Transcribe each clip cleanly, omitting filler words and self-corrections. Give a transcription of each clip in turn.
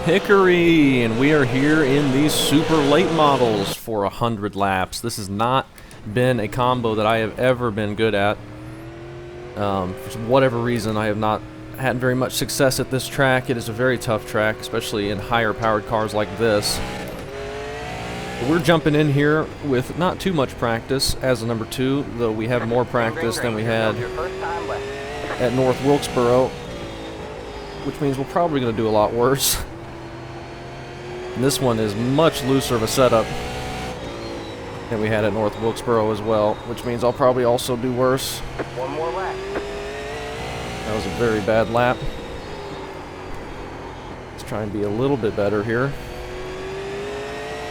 Hickory, and we are here in these super late models for 100 laps. This has not been a combo that I have ever been good at. For whatever reason, I have not had very much success at this track. It is a very tough track, especially in higher powered cars like this. But we're jumping in here with not too much practice as a number 2, though we have more practice than we had at North Wilkesboro, which means we're probably going to do a lot worse. And this one is much looser of a setup than we had at North Wilkesboro as well, which means I'll probably also do worse. One more lap. That was a very bad lap. Let's try and be a little bit better here.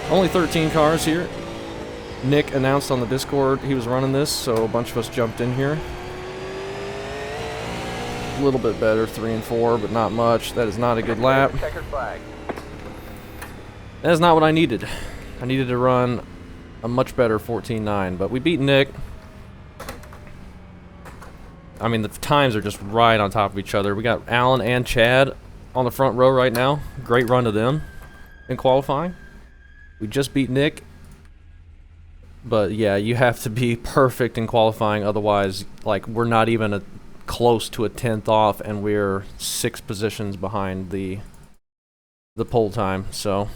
Only 13 cars here. Nick announced on the Discord he was running this, so a bunch of us jumped in here. A little bit better, 3 and 4, but not much. That is not a good lap. Checkered flag. That is not what I needed. I needed to run a much better 14.9, but we beat Nick. I mean, the times are just right on top of each other. We got Alan and Chad on the front row right now. Great run to them in qualifying. We just beat Nick. But yeah, you have to be perfect in qualifying, otherwise, like, we're not even close to a 10th off, and we're 6 positions behind the pole time, so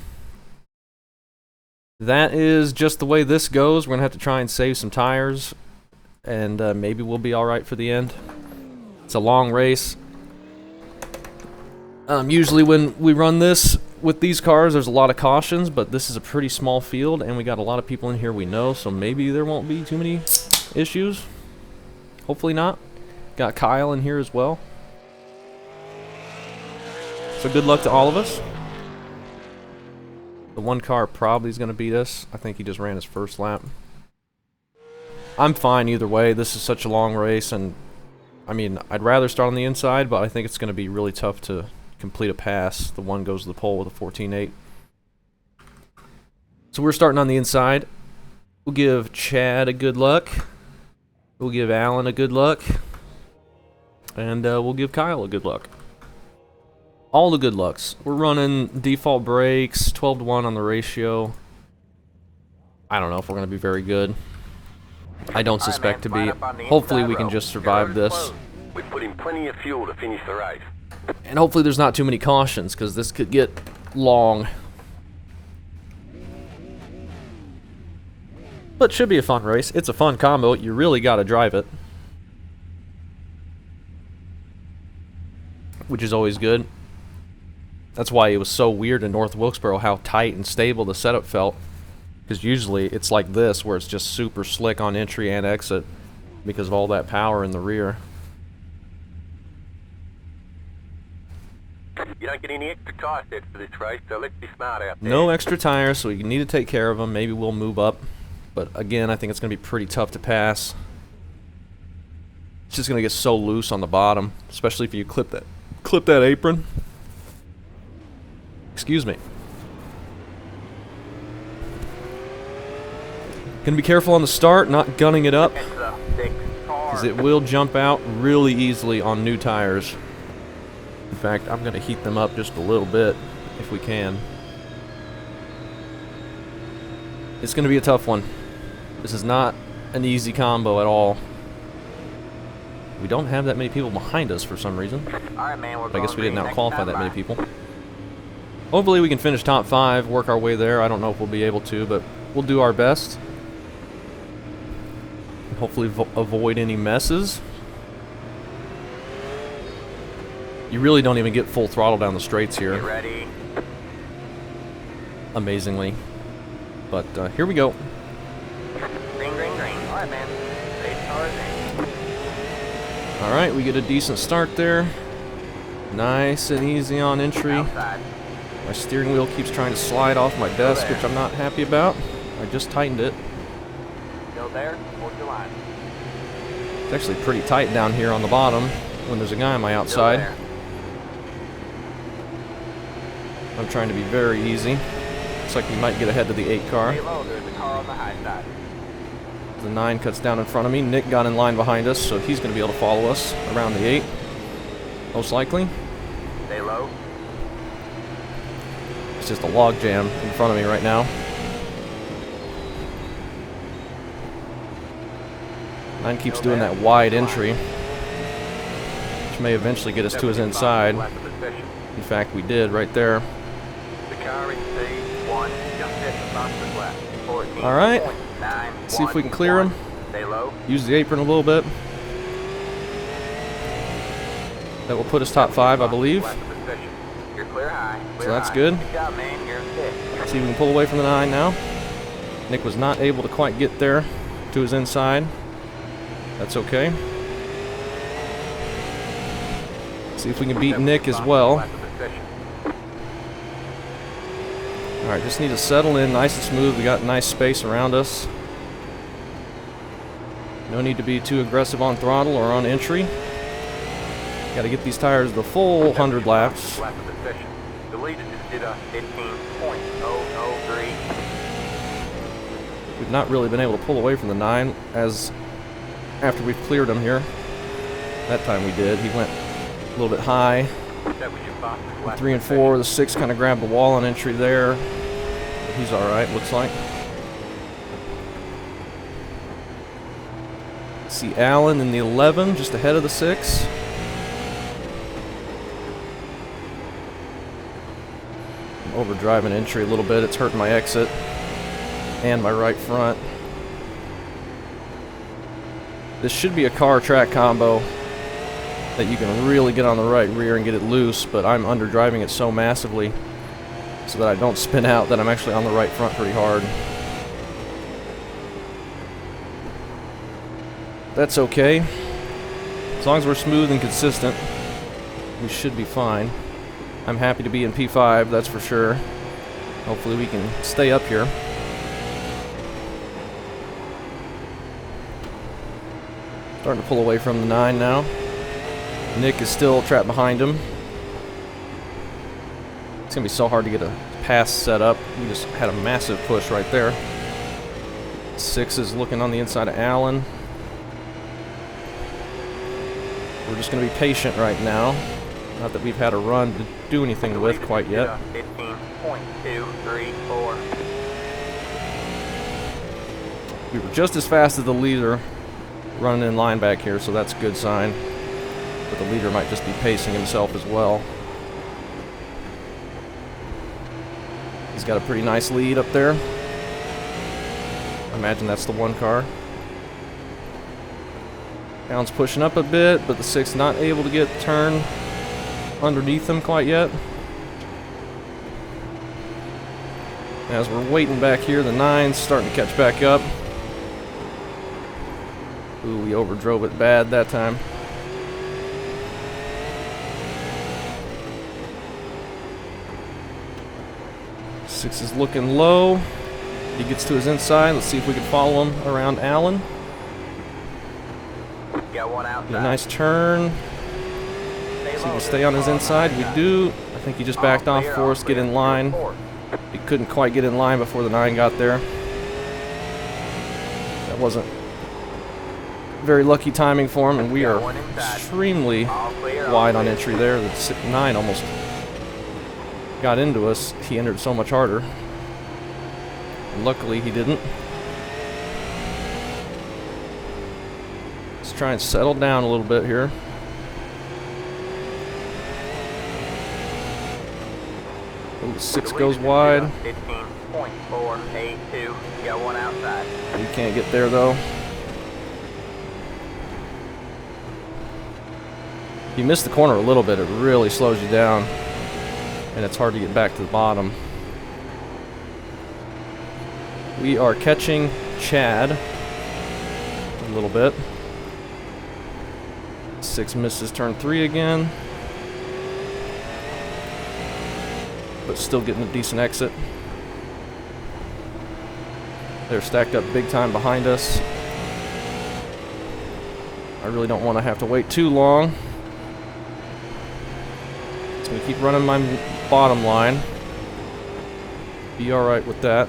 that is just the way this goes. We're going to have to try and save some tires, and maybe we'll be alright for the end. It's a long race. Usually when we run this with these cars, there's a lot of cautions, but this is a pretty small field, and we got a lot of people in here we know, so maybe there won't be too many issues. Hopefully not. Got Kyle in here as well. So good luck to all of us. The one car probably is going to beat us. I think he just ran his first lap. I'm fine either way. This is such a long race, and I mean, I'd rather start on the inside, but I think it's going to be really tough to complete a pass. The one goes to the pole with a 14.8. So we're starting on the inside. We'll give Chad a good luck. We'll give Alan a good luck. And we'll give Kyle a good luck. All the good lucks. We're running default brakes, 12-to-1 on the ratio. I don't know if we're going to be very good. I don't suspect to be. Hopefully we can just survive this. We put in plenty of fuel to finish the race. And hopefully there's not too many cautions, because this could get long. But it should be a fun race. It's a fun combo. You really got to drive it, which is always good. That's why it was so weird in North Wilkesboro how tight and stable the setup felt. Because usually it's like this, where it's just super slick on entry and exit because of all that power in the rear. You don't get any extra tire sets for this race, so let's be smart out there. No extra tires, so you need to take care of them. Maybe we'll move up. But again, I think it's going to be pretty tough to pass. It's just going to get so loose on the bottom, especially if you clip that apron. Excuse me. Gonna be careful on the start, not gunning it up, because it will jump out really easily on new tires. In fact, I'm gonna heat them up just a little bit if we can. It's gonna be a tough one. This is not an easy combo at all. We don't have that many people behind us for some reason. Alright, man, But I guess we didn't out-qualify that many people. Hopefully we can finish top 5, work our way there. I don't know if we'll be able to, but we'll do our best. And hopefully avoid any messes. You really don't even get full throttle down the straights here. Get ready. Amazingly. But here we go. Green, green, green. Alright, man. 8 cars in. Alright, we get a decent start there. Nice and easy on entry. Outside. My steering wheel keeps trying to slide off my desk, which I'm not happy about. I just tightened it. Still there? Hold your line. It's actually pretty tight down here on the bottom when there's a guy on my outside. I'm trying to be very easy. Looks like we might get ahead to the 8 car. Stay low, there's a car on the high side. The 9 cuts down in front of me. Nick got in line behind us, so he's going to be able to follow us around the 8. Most likely. Stay low. It's just a log jam in front of me right now. 9 keeps doing that wide entry, which may eventually get us to his inside. In fact, we did right there. Alright, see if we can clear him. Use the apron a little bit. That will put us top 5, I believe. So that's good. See if we can pull away from the 9 now. Nick was not able to quite get there to his inside. That's okay. See if we can beat Nick as well. Alright, just need to settle in nice and smooth. We got nice space around us. No need to be too aggressive on throttle or on entry. Got to get these tires the full 100 laps. We've not really been able to pull away from the 9 as after we've cleared him here. That time we did. He went a little bit high. 3 and 4, the 6 kind of grabbed the wall on entry there. But he's alright, looks like. See Alan in the 11, just ahead of the 6. I'm overdriving entry a little bit. It's hurting my exit and my right front. This should be a car track combo that you can really get on the right rear and get it loose, but I'm underdriving it so massively so that I don't spin out that I'm actually on the right front pretty hard. That's okay. As long as we're smooth and consistent, we should be fine. I'm happy to be in P5, that's for sure. Hopefully we can stay up here. Starting to pull away from the 9 now. Nick is still trapped behind him. It's going to be so hard to get a pass set up. We just had a massive push right there. 6 is looking on the inside of Allen. We're just going to be patient right now. Not that we've had a run to do anything with quite yet. 15.234. We were just as fast as the leader running in line back here, so that's a good sign. But the leader might just be pacing himself as well. He's got a pretty nice lead up there. I imagine that's the 1 car. Alan's pushing up a bit, but the 6 not able to get turn underneath him quite yet. As we're waiting back here, the 9's starting to catch back up. Ooh, we overdrove it bad that time. Six is looking low. He gets to his inside. Let's see if we can follow him around Allen. Got one outside. Get a nice turn. See if we stay on his inside. We do. I think he just backed off for us. Get in line. He couldn't quite get in line before the 9 got there. That wasn't very lucky timing for him, and we are extremely wide on entry there. The 9 almost got into us. He entered so much harder. And luckily he didn't. Let's try and settle down a little bit here. Ooh, 6 goes wide. 15.482. Got one outside. We can't get there though. If you miss the corner a little bit, it really slows you down, and it's hard to get back to the bottom. We are catching Chad a little bit. 6 misses turn 3 again, but still getting a decent exit. They're stacked up big time behind us. I really don't want to have to wait too long. Just gonna keep running my bottom line. Be alright with that.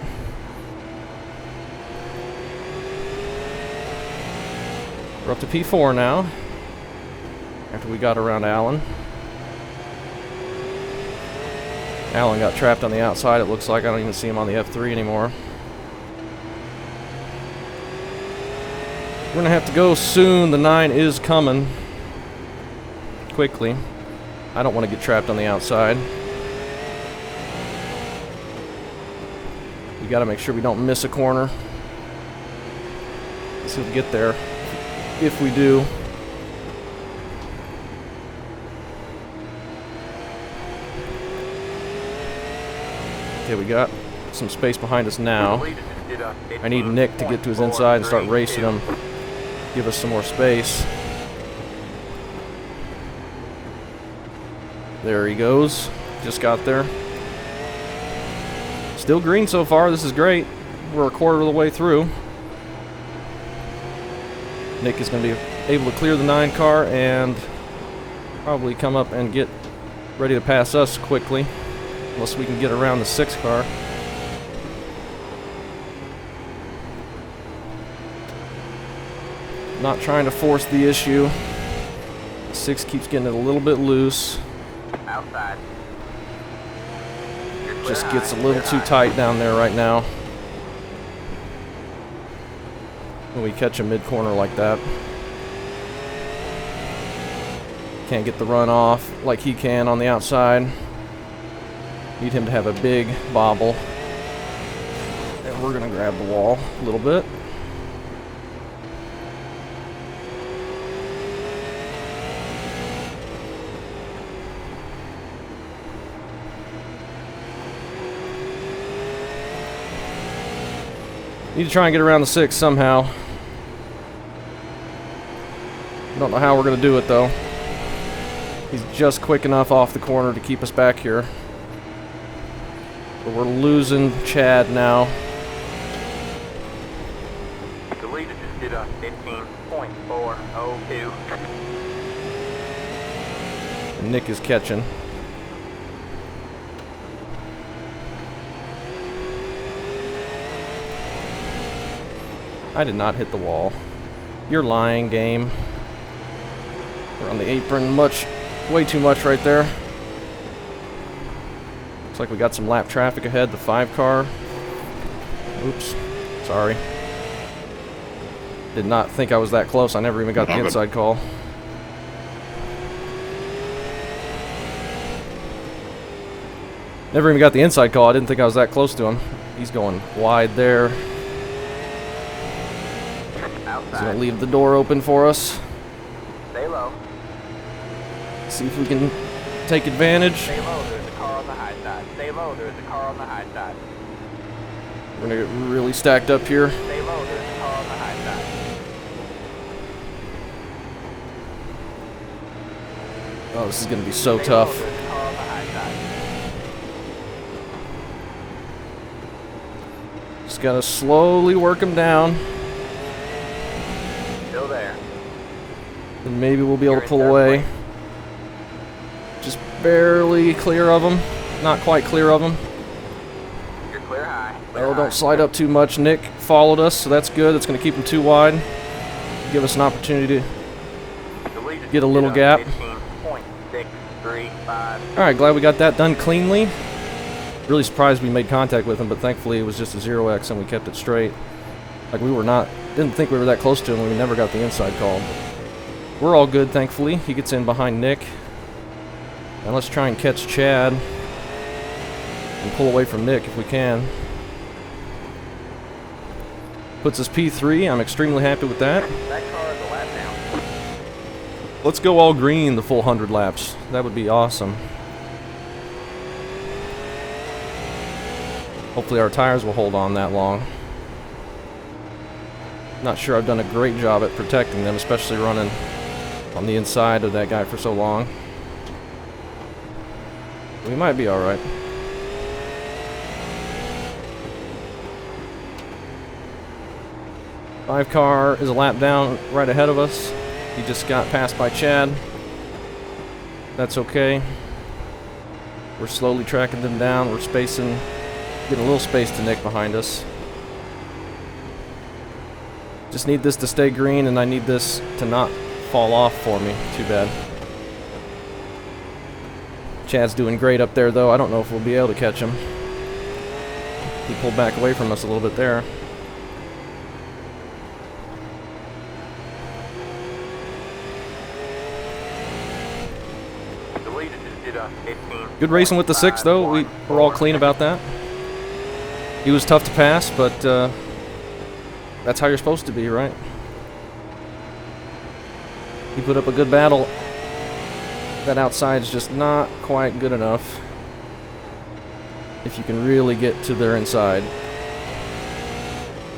We're up to P4 now, after we got around Allen. Alan got trapped on the outside, it looks like. I don't even see him on the F3 anymore. We're gonna have to go soon. The 9 is coming. Quickly. I don't want to get trapped on the outside. We gotta make sure we don't miss a corner. Let's see if we get there. If we do. Okay, we got some space behind us now. I need Nick to get to his inside and start racing him. Give us some more space. There he goes. Just got there. Still green so far. This is great. We're a quarter of the way through. Nick is going to be able to clear the 9 car and probably come up and get ready to pass us quickly. Unless we can get around the 6 car. Not trying to force the issue. 6 keeps getting it a little bit loose. Outside. Just gets a little too tight down there right now. When we catch a mid-corner like that. Can't get the run off like he can on the outside. Need him to have a big bobble. And we're gonna grab the wall a little bit. Need to try and get around the 6 somehow. Don't know how we're going to do it though. He's just quick enough off the corner to keep us back here. But we're losing Chad now. The leader just did a 15.402. And Nick is catching. I did not hit the wall. You're lying, game. We're on the apron way too much right there. Looks like we got some lap traffic ahead, the 5 car. Oops, sorry. Did not think I was that close. I never even got the inside call. Never even got the inside call. I didn't think I was that close to him. He's going wide there. He's going to leave the door open for us. Stay low. See if we can take advantage. Stay low, there's a car on the high side. Stay low, there's a car on the high side. We're going to get really stacked up here. Stay low, there's a car on the high side. Oh, this is going to be so tough. Stay low, there's a car on the high side. Just got to slowly work him down. Still there. And maybe we'll be able to pull away. Just barely clear of him. Not quite clear of him. You're clear high. Oh, don't slide up too much. Nick followed us, so that's good. That's going to keep him too wide. Give us an opportunity to get a little gap. 15.635. Alright, glad we got that done cleanly. Really surprised we made contact with him, but thankfully it was just a 0x and we kept it straight. Like didn't think we were that close to him when we never got the inside call. We're all good, thankfully. He gets in behind Nick. And let's try and catch Chad. And pull away from Nick if we can. Puts us P3. I'm extremely happy with that. That car is a lap down. Let's go all green the full 100 laps. That would be awesome. Hopefully our tires will hold on that long. Not sure I've done a great job at protecting them, especially running on the inside of that guy for so long. We might be alright. Five car is a lap down right ahead of us. He just got passed by Chad. That's okay. We're slowly tracking them down. We're spacing, getting a little space to Nick behind us. Just need this to stay green, and I need this to not fall off for me. Too bad. Chad's doing great up there, though. I don't know if we'll be able to catch him. He pulled back away from us a little bit there. Good racing with the 6, though. We were all clean about that. He was tough to pass, but that's how you're supposed to be, right? He put up a good battle. That outside's just not quite good enough if you can really get to their inside.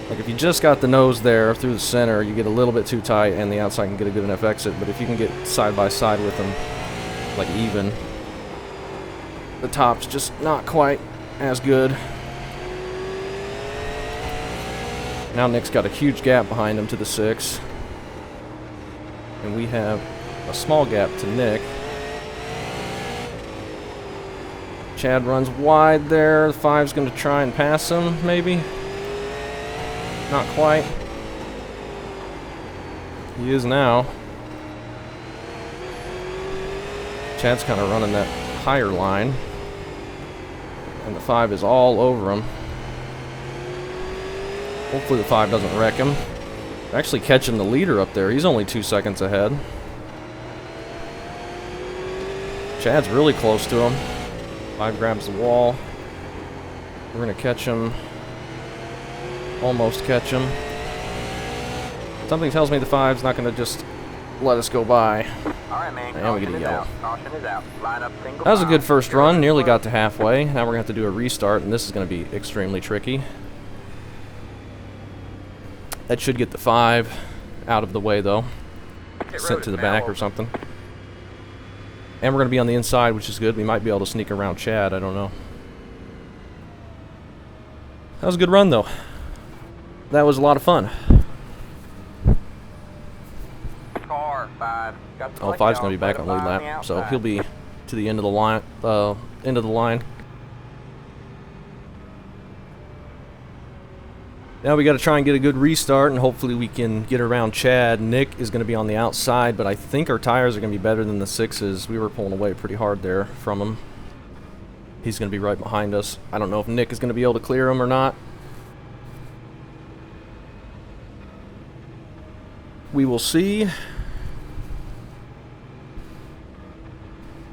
Like if you just got the nose there through the center, you get a little bit too tight and the outside can get a good enough exit, but if you can get side by side with them, like even, the top's just not quite as good. Now Nick's got a huge gap behind him to the 6. And we have a small gap to Nick. Chad runs wide there. The 5's going to try and pass him, maybe. Not quite. He is now. Chad's kind of running that higher line. And the 5 is all over him. Hopefully the 5 doesn't wreck him. Actually catching the leader up there. He's only 2 seconds ahead. Chad's really close to him. 5 grabs the wall. We're going to catch him. Almost catch him. Something tells me the 5's not going to just let us go by. Alright, man. And we get a yellow. Caution is out. Line up single That was a good file. first run. Nearly got to halfway. Now we're going to have to do a restart, and this is going to be extremely tricky. That should get the 5 out of the way, though. Sent to the back or something. And we're going to be on the inside, which is good. We might be able to sneak around Chad. I don't know. That was a good run, though. That was a lot of fun. Car 5. Got the Oh, 5's going to be back on lead lap, so he'll be to the end of the line. End of the line. Now we got to try and get a good restart, and hopefully we can get around Chad. Nick is going to be on the outside, but I think our tires are going to be better than the 6's. We were pulling away pretty hard there from him. He's going to be right behind us. I don't know if Nick is going to be able to clear him or not. We will see.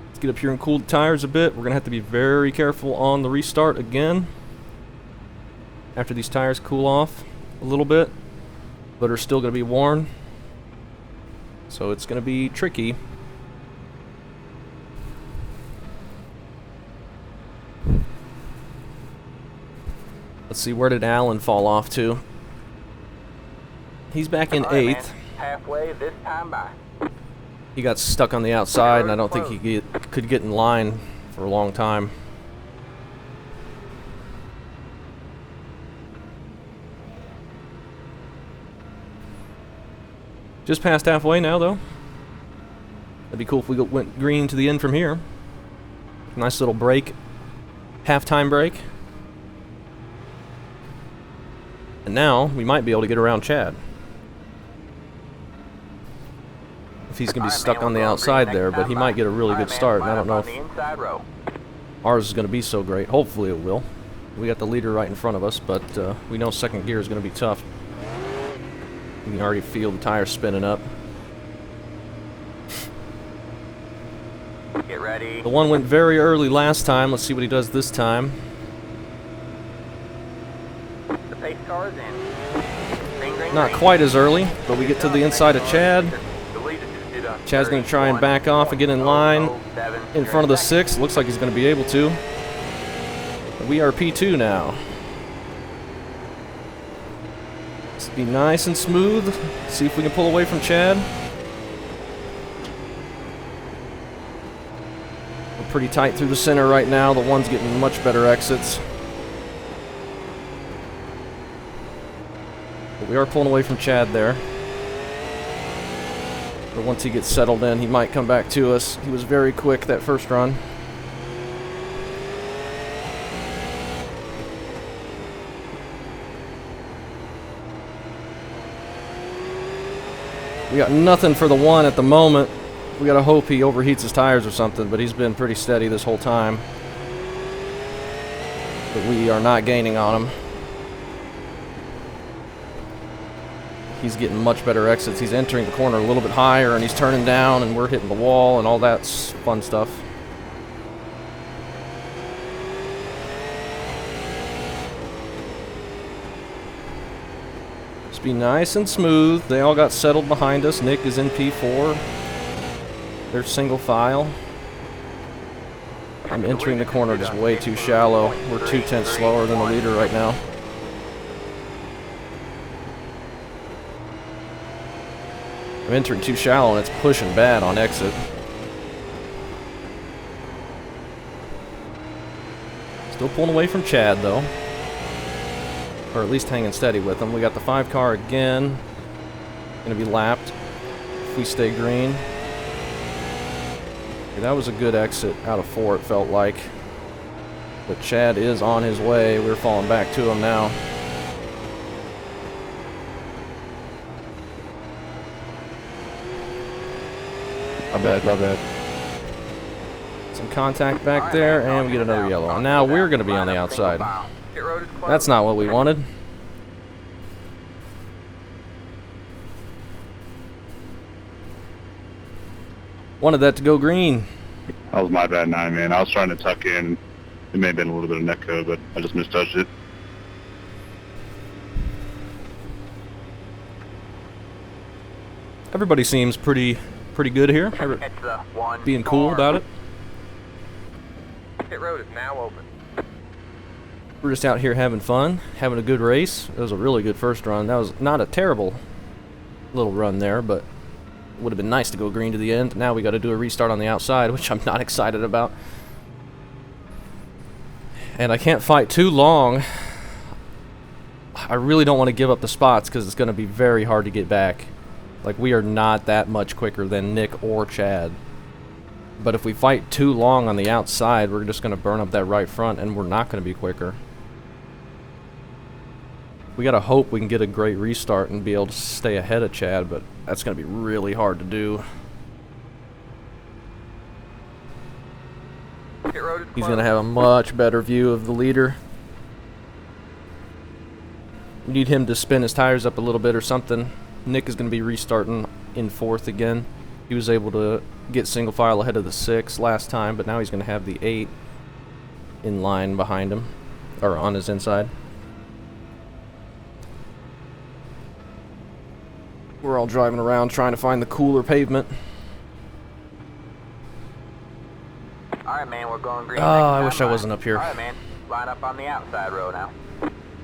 Let's get up here and cool the tires a bit. We're going to have to be very careful on the restart again. After these tires cool off a little bit, but are still going to be worn. So it's going to be tricky. Let's see, where did Alan fall off to? He's back in 8th. Halfway this time by. He got stuck on the outside, and I don't think he could get in line for a long time. Just past halfway now, though. That'd be cool if we went green to the end from here. Nice little break. Halftime break. And now, we might be able to get around Chad. If he's going to be stuck on the outside there, but he might get a really good start, and I don't know if ours is going to be so great. Hopefully it will. We got the leader right in front of us, but we know second gear is going to be tough. You can already feel the tires spinning up. Get ready. The one went very early last time. Let's see what he does this time. The pace car is in. Green, green, Not green. quite as early, but we get to the inside of Chad. Chad's going to try and back off and get in line in front of the 6. Looks like he's going to be able to. We are P2 now. Let's be nice and smooth. See if we can pull away from Chad. We're pretty tight through the center right now. The one's getting much better exits. But we are pulling away from Chad there. But once he gets settled in, he might come back to us. He was very quick that first run. We got nothing for the 1 at the moment. We gotta hope he overheats his tires or something, but he's been pretty steady this whole time. But we are not gaining on him. He's getting much better exits. He's entering the corner a little bit higher, and he's turning down, and we're hitting the wall, and all that fun stuff. Just be nice and smooth. They all got settled behind us. Nick is in P4. They're single file. I'm entering the corner just way too shallow. We're 2/10 slower than the leader right now. I'm entering too shallow and it's pushing bad on exit. Still pulling away from Chad though. Or at least hanging steady with him. We got the 5 car again. Gonna be lapped if we stay green. Okay, that was a good exit out of 4, it felt like. But Chad is on his way. We're falling back to him now. My bad. Some contact back there, and we get another yellow. And now we're going to be on the outside. That's not what we wanted. Wanted that to go green. That was my bad, 9, man. I was trying to tuck in. It may have been a little bit of netcode, but I just misjudged it. Everybody seems pretty good here. Being cool about it. Pit road is now open. We're just out here having fun, having a good race. It was a really good first run. That was not a terrible little run there, but would have been nice to go green to the end. Now we got to do a restart on the outside, which I'm not excited about. And I can't fight too long. I really don't want to give up the spots because it's going to be very hard to get back. Like, we are not that much quicker than Nick or Chad. But if we fight too long on the outside, we're just going to burn up that right front, and we're not going to be quicker. We got to hope we can get a great restart and be able to stay ahead of Chad, but that's going to be really hard to do. He's going to have a much better view of the leader. We need him to spin his tires up a little bit or something. Nick is going to be restarting in 4th again. He was able to get single file ahead of the 6 last time, but now he's going to have the 8 in line behind him, or on his inside. We're all driving around trying to find the cooler pavement. Alright, man, we're going green. Oh, I wish I wasn't up here. Alright, man, line up on the outside row now.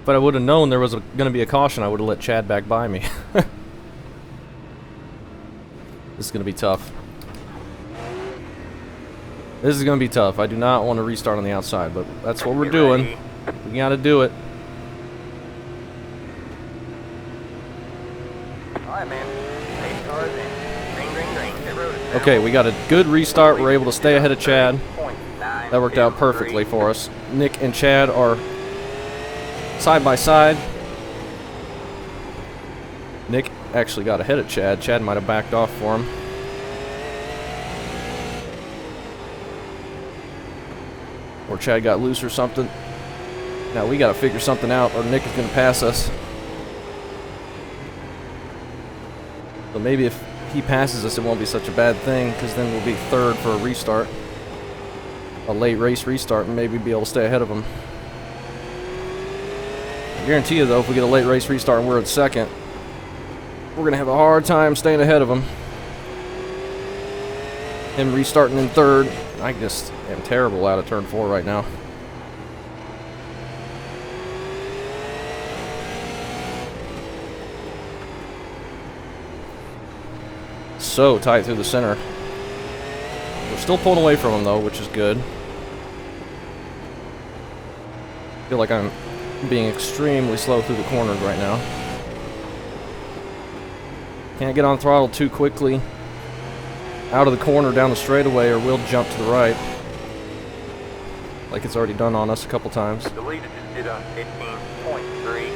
If I would have known there was going to be a caution, I would have let Chad back by me. This is going to be tough. This is going to be tough. I do not want to restart on the outside, but that's what we're doing. We got to do it. Alright, man. 8 cars in. Green. Pit road is now Okay, we got a good restart. We're able to stay ahead of Chad. 0.9 That worked out perfectly for us. Nick and Chad are side by side. Nick actually got ahead of Chad. Chad might have backed off for him. Or Chad got loose or something. Now we got to figure something out or Nick is going to pass us. So maybe if he passes us, it won't be such a bad thing, because then we'll be 3rd for a restart. A late race restart, and maybe be able to stay ahead of him. I guarantee you, though, if we get a late race restart and we're at 2nd, we're going to have a hard time staying ahead of him. Him restarting in 3rd. I just am terrible out of turn 4 right now. So tight through the center. We're still pulling away from him, though, which is good. I feel like I'm being extremely slow through the corners right now. Can't get on throttle too quickly out of the corner down the straightaway, or we'll jump to the right, like it's already done on us a couple times. The leader just did a 15.303.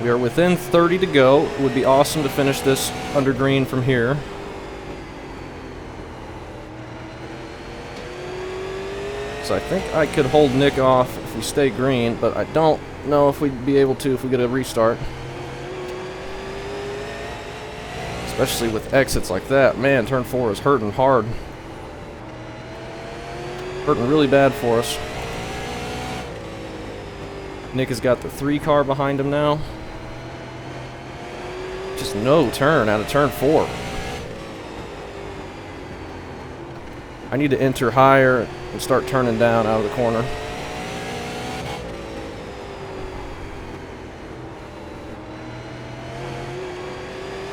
We are within 30 to go. It would be awesome to finish this under green from here. So I think I could hold Nick off if we stay green, but I don't know if we'd be able to if we get a restart. Especially with exits like that. Man, turn 4 is hurting hard. Hurting really bad for us. Nick has got the 3 car behind him now. Just no turn out of turn 4. I need to enter higher and start turning down out of the corner.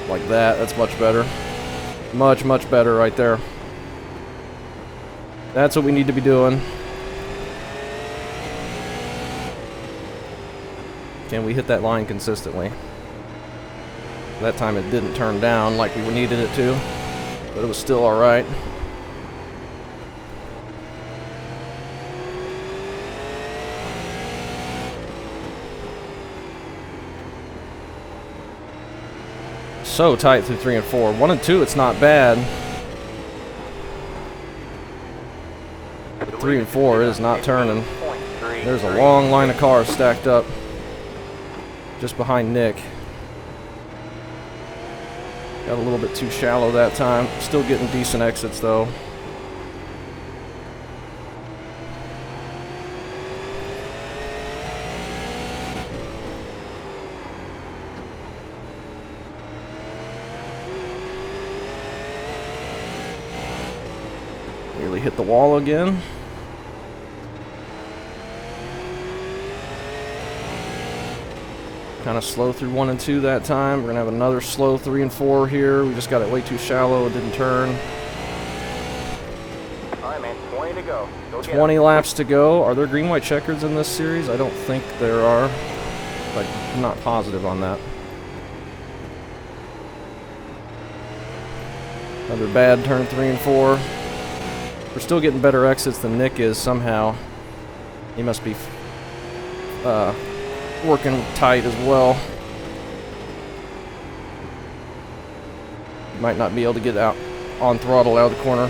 Like that, that's much better. Much, much better right there. That's what we need to be doing. Can we hit that line consistently? That time it didn't turn down like we needed it to, but it was still alright. So tight through 3 and 4. 1 and 2, it's not bad. But 3 and 4 is not turning. There's a long line of cars stacked up just behind Nick. Got a little bit too shallow that time. Still getting decent exits though. Nearly hit the wall again. Kind of slow through 1 and 2 that time. We're going to have another slow 3 and 4 here. We just got it way too shallow. It didn't turn. Alright, man. 20 to go. 20 laps to go. Are there green, white checkers in this series? I don't think there are. But I'm not positive on that. Another bad turn 3 and 4. We're still getting better exits than Nick is somehow. He must be working tight as well. Might not be able to get out on throttle out of the corner.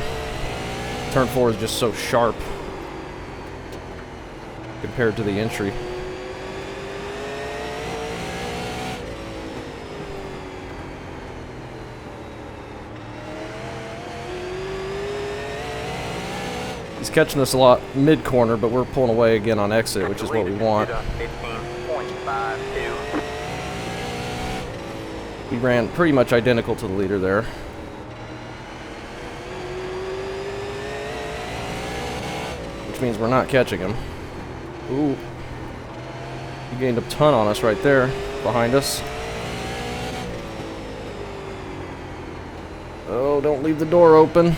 Turn 4 is just so sharp compared to the entry. He's catching us a lot mid-corner, but we're pulling away again on exit, which is what we want. We ran pretty much identical to the leader there. Which means we're not catching him. Ooh. He gained a ton on us right there, behind us. Oh, don't leave the door open.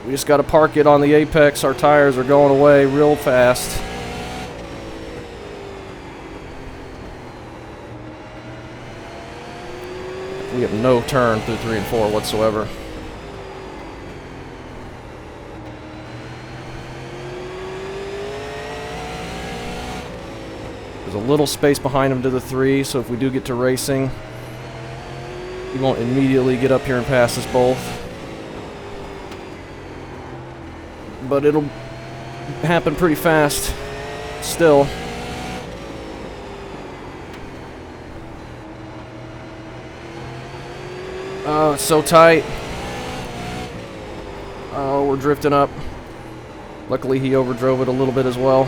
We just got to park it on the apex. Our tires are going away real fast. We have no turn through 3 and 4 whatsoever. There's a little space behind him to the 3, so if we do get to racing, he won't immediately get up here and pass us both. But it'll happen pretty fast still. Oh, it's so tight. Oh, we're drifting up. Luckily he overdrove it a little bit as well.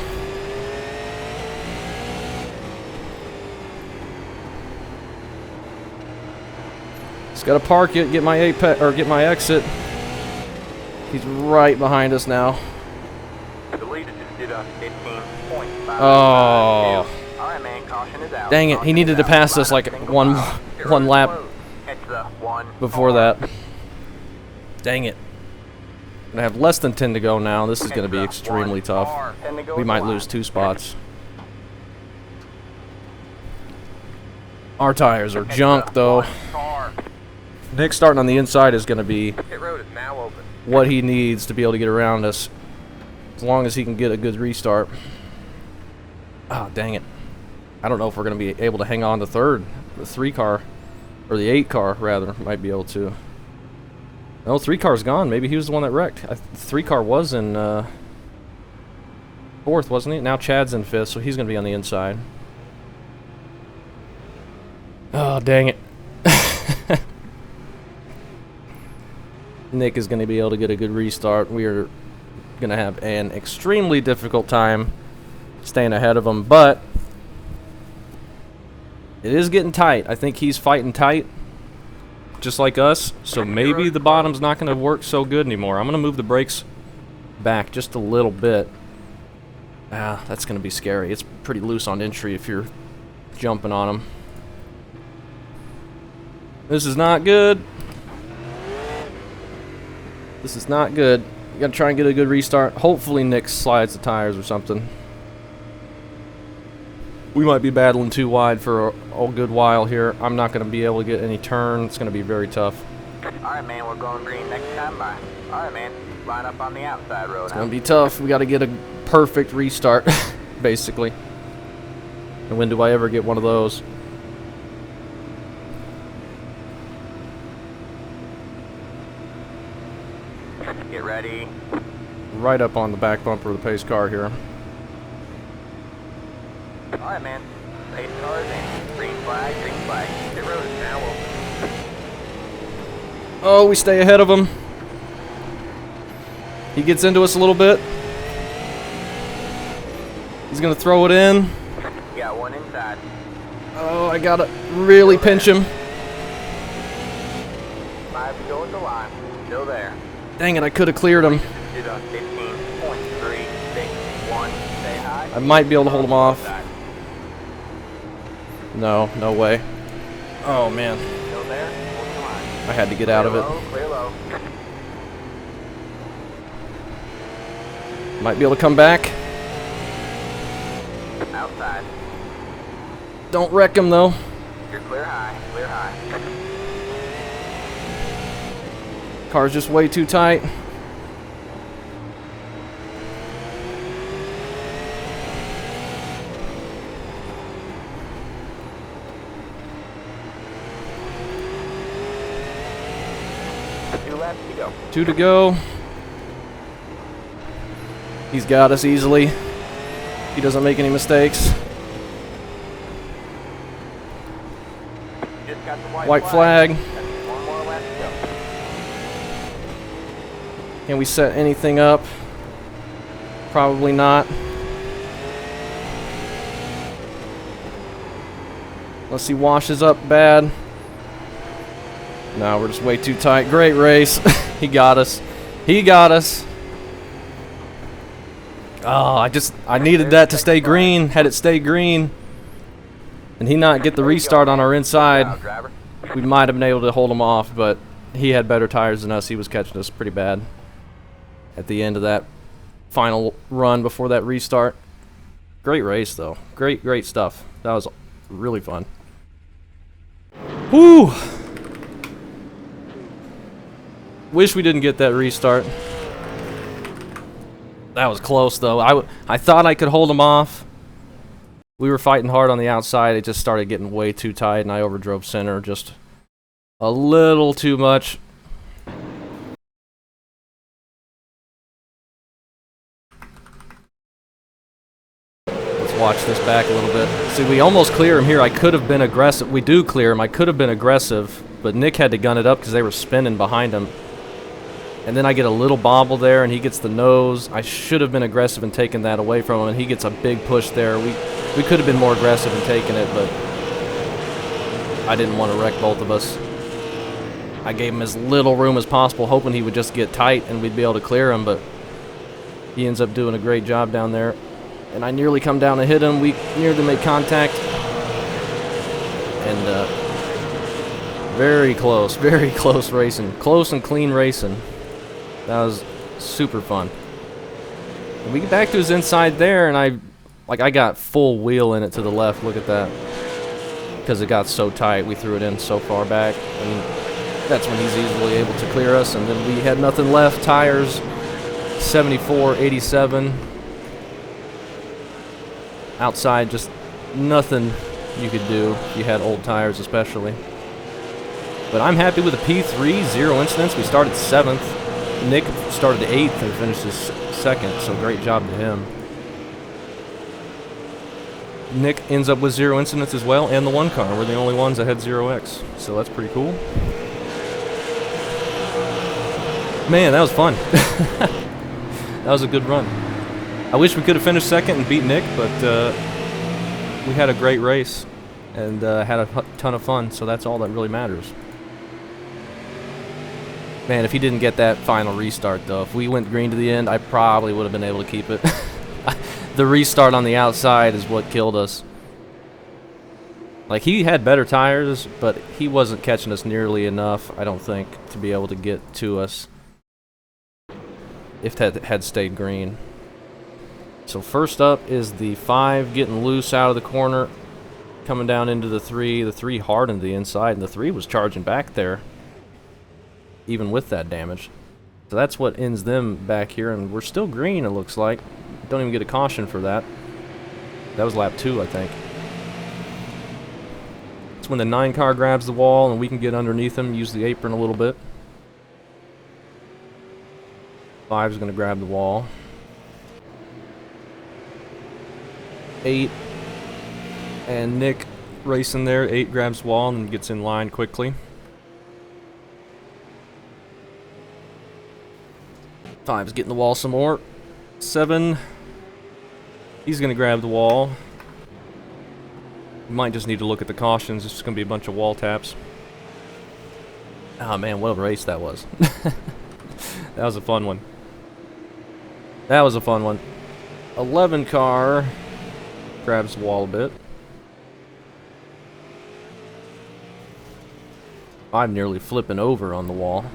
Just gotta park it, get my apex or get my exit. He's right behind us now. The leader just did a 15.5. Oh. Alright, man, caution is out. Dang it, he needed to pass us like one lap before that. Dang it. I have less than 10 to go now. This is going to be extremely tough. We might lose 2 spots. Our tires are junk though. Nick starting on the inside is going to be what he needs to be able to get around us. As long as he can get a good restart. Ah, dang it. I don't know if we're going to be able to hang on to third. The 3 car, or the 8 car, rather, might be able to. No, 3 car's gone. Maybe he was the one that wrecked. 3 car was in 4th, wasn't he? Now Chad's in 5th, so he's going to be on the inside. Oh, dang it. Nick is going to be able to get a good restart. We are going to have an extremely difficult time staying ahead of him, but it is getting tight. I think he's fighting tight, just like us, so maybe the bottom's not going to work so good anymore. I'm going to move the brakes back just a little bit. Ah, that's going to be scary. It's pretty loose on entry if you're jumping on them. This is not good. This is not good. You gotta try and get a good restart. Hopefully Nick slides the tires or something. We might be battling too wide for a good while here. I'm not gonna be able to get any turn. It's gonna be very tough. Alright, man, we're going green next time by. Alright, man, line up on the outside road. It's gonna be tough. We gotta get a perfect restart, basically. And when do I ever get one of those? Get ready. Right up on the back bumper of the pace car here. Alright, man. Pace cars in. Green flag, green flag. The road is now open. Oh, we stay ahead of him. He gets into us a little bit. He's gonna throw it in. Got one inside. Oh, I gotta really pinch him. 5 to go at the line. Still there. Dang it, I could have cleared him. Did on 15.361. Stay high. I might be able to hold him off. No, no way. Oh, man. Still there. Hold the line. I had to get out of it. Clear low. Might be able to come back. Outside. Don't wreck him, though. You're clear high. Clear high. Car's just way too tight. Two left to go. 2 to go. He's got us easily. He doesn't make any mistakes. Just got the White flag. One more left to go. Can we set anything up? Probably not. Unless he washes up bad. No, we're just way too tight. Great race. He got us. He got us. Oh, I needed that to stay green. Had it stay green and he not get the restart on our inside, we might have been able to hold him off, but he had better tires than us. He was catching us pretty bad at the end of that final run before that restart. Great race, though. Great stuff. That was really fun. Whew! Wish we didn't get that restart. That was close, though. I thought I could hold him off. We were fighting hard on the outside. It just started getting way too tight, and I overdrove center just a little too much. Let's watch this back a little bit. See, we almost clear him here. I could have been aggressive. We do clear him. I could have been aggressive, but Nick had to gun it up because they were spinning behind him. And then I get a little bobble there, and he gets the nose. I should have been aggressive and taken that away from him, and he gets a big push there. We could have been more aggressive in taking it, but I didn't want to wreck both of us. I gave him as little room as possible, hoping he would just get tight and we'd be able to clear him, but he ends up doing a great job down there. And I nearly come down and hit him. We nearly made contact. And very close racing. Close and clean racing. That was super fun. And we get back to his inside there, and I got full wheel in it to the left. Look at that. Because it got so tight, we threw it in so far back. And that's when he's easily able to clear us. And then we had nothing left. Tires 74, 87. Outside, just nothing you could do if you had old tires especially. But I'm happy with a P3, 0 incidents. We started 7th. Nick started 8th and finished his 2nd, so great job to him. Nick ends up with 0 incidents as well, and the 1 car. We're the only ones that had 0X, so that's pretty cool. Man, that was fun. That was a good run. I wish we could have finished 2nd and beat Nick, but we had a great race and had a ton of fun, so that's all that really matters. Man, if he didn't get that final restart, though, if we went green to the end, I probably would have been able to keep it. The restart on the outside is what killed us. Like, he had better tires, but he wasn't catching us nearly enough, I don't think, to be able to get to us if that had stayed green. So first up is the 5 getting loose out of the corner, coming down into the 3. The 3 hardened the inside, and the 3 was charging back there, even with that damage. So that's what ends them back here, and we're still green, it looks like. Don't even get a caution for that. That was lap 2, I think. It's when the 9 car grabs the wall, and we can get underneath him, use the apron a little bit. 5's going to grab the wall. 8 and Nick racing there. 8 grabs the wall and gets in line quickly. 5's getting the wall some more. 7, he's going to grab the wall. We might just need to look at the cautions. It's just going to be a bunch of wall taps. Oh man, what a race that was. That was a fun one. That was a fun one. 11 car grabs the wall a bit. I'm nearly flipping over on the wall.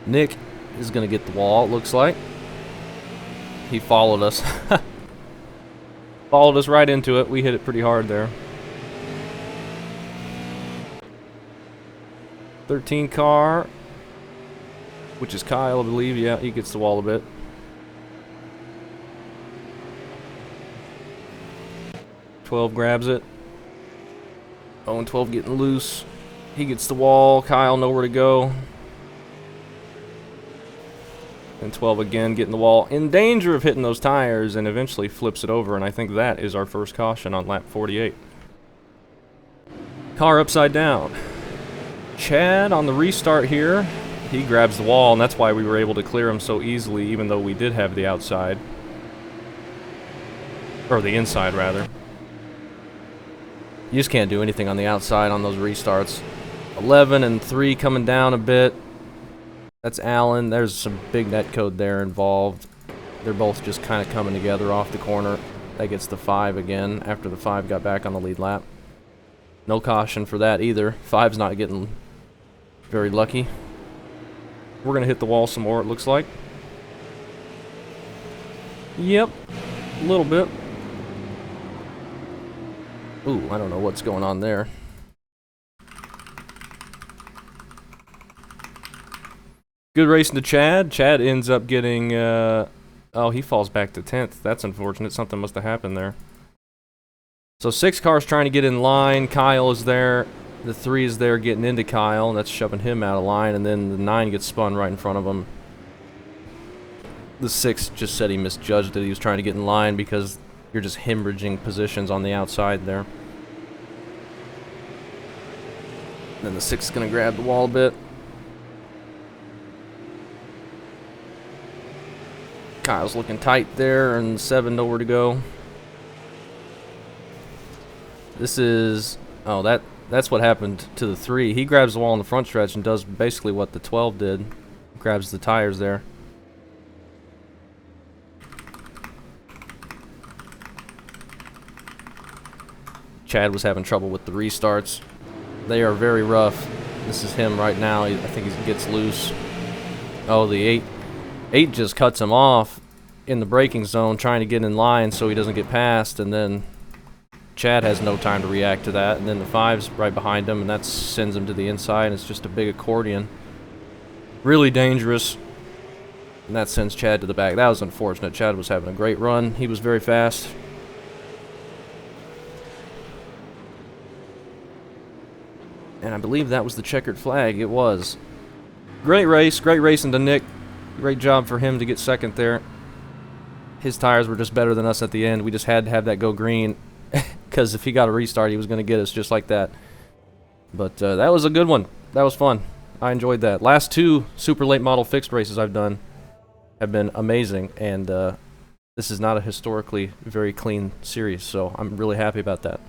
Nick is going to get the wall, it looks like. He followed us. Followed us right into it. We hit it pretty hard there. 13 car, which is Kyle, I believe. Yeah, he gets the wall a bit. 12 grabs it. Oh, and 12 getting loose. He gets the wall. Kyle nowhere to go. And 12 again getting the wall. In danger of hitting those tires, and eventually flips it over. And I think that is our first caution on lap 48. Car upside down. Chad on the restart here. He grabs the wall, and that's why we were able to clear him so easily, even though we did have the outside. Or the inside, rather. You just can't do anything on the outside on those restarts. 11 and 3 coming down a bit. That's Allen. There's some big net code there involved. They're both just kind of coming together off the corner. That gets the 5 again after the 5 got back on the lead lap. No caution for that either. 5's not getting very lucky. We're going to hit the wall some more, it looks like. Yep, a little bit. Ooh, I don't know what's going on there. Good racing to Chad. Chad ends up getting, oh, he falls back to 10th. That's unfortunate. Something must have happened there. So 6 cars trying to get in line. Kyle is there. The 3 is there getting into Kyle. That's shoving him out of line. And then the 9 gets spun right in front of him. The 6 just said he misjudged it. He was trying to get in line because you're just hemorrhaging positions on the outside there. Then the 6 is going to grab the wall a bit. Kyle's looking tight there, and 7 nowhere to go. This is... oh, that's what happened to the 3. He grabs the wall in the front stretch and does basically what the 12 did. Grabs the tires there. Chad was having trouble with the restarts. They are very rough. This is him right now. I think he gets loose. Oh, the 8. 8 just cuts him off in the braking zone trying to get in line so he doesn't get past, and then Chad has no time to react to that, and then the 5's right behind him, and that sends him to the inside, and it's just a big accordion. Really dangerous. And that sends Chad to the back. That was unfortunate. Chad was having a great run. He was very fast. And I believe that was the checkered flag. It was. Great race. Great racing to Nick. Great job for him to get second there. His tires were just better than us at the end. We just had to have that go green. Because if he got a restart, he was going to get us just like that. But that was a good one. That was fun. I enjoyed that. Last 2 super late model fixed races I've done have been amazing. And this is not a historically very clean series. So I'm really happy about that.